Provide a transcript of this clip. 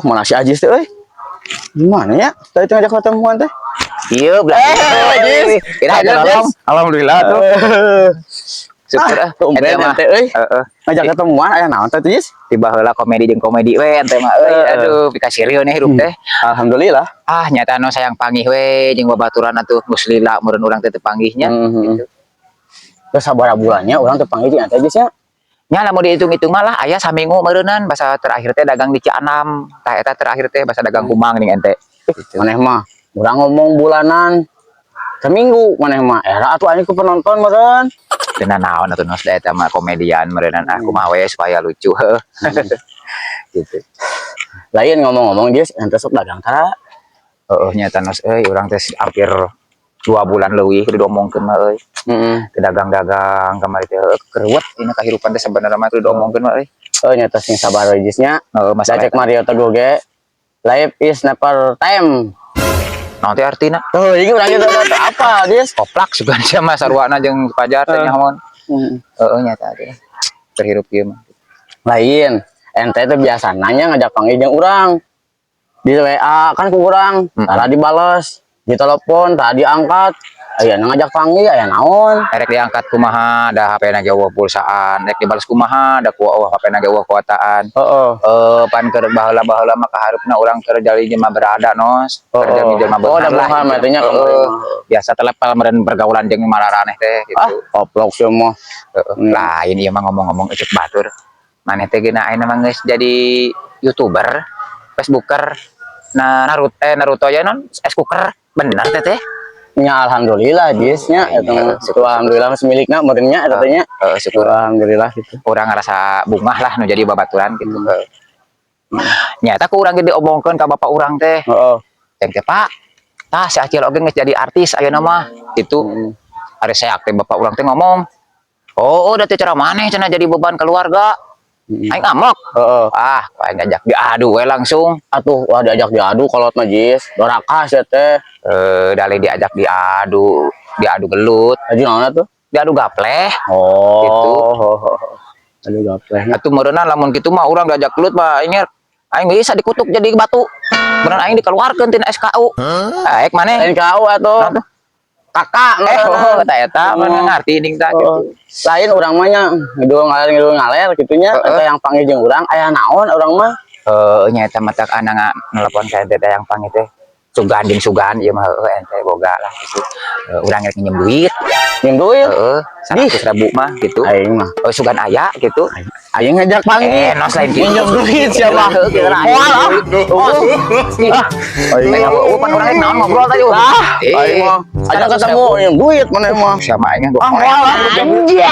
Mana si Ajis teh euy? Gimana ya? Tadi ngajak ketemuan teh. Iya, Ajis. Alhamdulillah tuh. Syukur tumben ente euy. Ngajak ketemuan aya naon teh Ajis? Tiba heula komedi jeung komedi we ente mah euy. Aduh, pika sirieu nih hirup teh. Alhamdulillah. Ah, nyata anu sayang panggih we jeung babaturan atuh geus lila meureun urang teh teu panggihnya. Gitu. Terus sabaraha bulannya urang teh panggih jeung ente Ajis ya? Nya lamun dihitung-hitung malah aya saminggu meureunan basa terakhir teh dagang di Cianam. Tah eta terakhir teh basa dagang kumang ning ente. Maneh mah urang ngomong bulanan. Seminggu maneh mah era atuh aing ku penonton meureun. Dina naon atuh nos eta mah komedian meureunan aku mah we supaya lucu heuh. Gitu. Lain ngomong-ngomong Jis, ente sok dagang tara? Heeh nyata nos euy urang teh hampir 2 bulan leuwih kudu diomongkeun mah euy. Teu dagang-dagang kamari teh kereuet dina kahirupan teh sebenarnya mah kudu diomongkeun mah euy. Nyata sing sabar we Jis nya. Mas Cek Mario Teguh ge. Life is never time. Naon teh artina? Tuh, ini urang itu apa, Jis? Koplak sugan sia mah sarwana jeung Pajar teh nyahoan. Heeh nyata teh. Terhirup ieu mah. Lain, ente teh biasa nanya ngajak panggil jeung urang. Di WA kan ku urang, tara dibales. Di telepon tadi angkat. Aya ngajak panggil aya naon? Rek diangkat kumaha, da HP-na ge eueuh pulsaan, rek dibales kumaha, da ku eueuh HP-na ge eueuh kuotaan. Pan keur baheula-baheula mah kaharupna urang keur jalin jelema berada nos. Keur jalin jelema beunghar lah. Matanya biasa telepel meureun pergaulan jeung malaraneh teh gitu. Goblok sih mah. Lain ieu mah ngomong-ngomong ecek batur. Maneh teh geuna ayeuna mah geus jadi YouTuber, Facebooker. Nah, Naruto ya non, es cooker. Bener teh. Nya alhamdulillah Jis nya eta alhamdulillah milikna meureunnya eta teh nya. Syukur alhamdulillah gitu. Urang ngarasa bungah lah nu jadi babaturan gitu. Nyata ku urang ge diomongkeun ka bapak urang teh. Heeh. Ceng teh Pak, tah si Acil oge geus jadi artis ayeuna mah. Gitu. Ari saya teh bapak urang teh ngomong, "Oh, da teh cara maneh cenah jadi beban keluarga." Aing ngamok. Aing ngajak diadu we langsung. Atuh wah diajak diadu kolot mah Jis. Dorakas ya teh. Dali diajak diadu gelut. Aji naon atuh? Diadu gapleh. Gitu. Adu gapleh. Atuh meureunna lamun kitu mah urang diajak gelut mah aing bisa dikutuk jadi batu. Beneran aing dikeluarkeun tina SKU. Aek maneh? SKU atuh. Kakak eta mah ngarti ning tah gitu. Lain urang mah nya ngidul ngaler kitu nya yang panggil jeung urang aya naon urang mah? Nya eta mah tak ana nelpon ka ente yang panggil teh. Sugan jeung sugan ieu mah ente boga lah gitu. Urang rek minjem duit. Minjem duit? Heeh, 100.000 mah gitu. Aing mah sugan aya gitu. Aing ngajak panggil. Nos lain gitu. Minjem duit siapa? Aing pan urang naon ngobrol tadi. Aing mah ajak ketemu minjem duit maneh mah. Siapa aing anjir.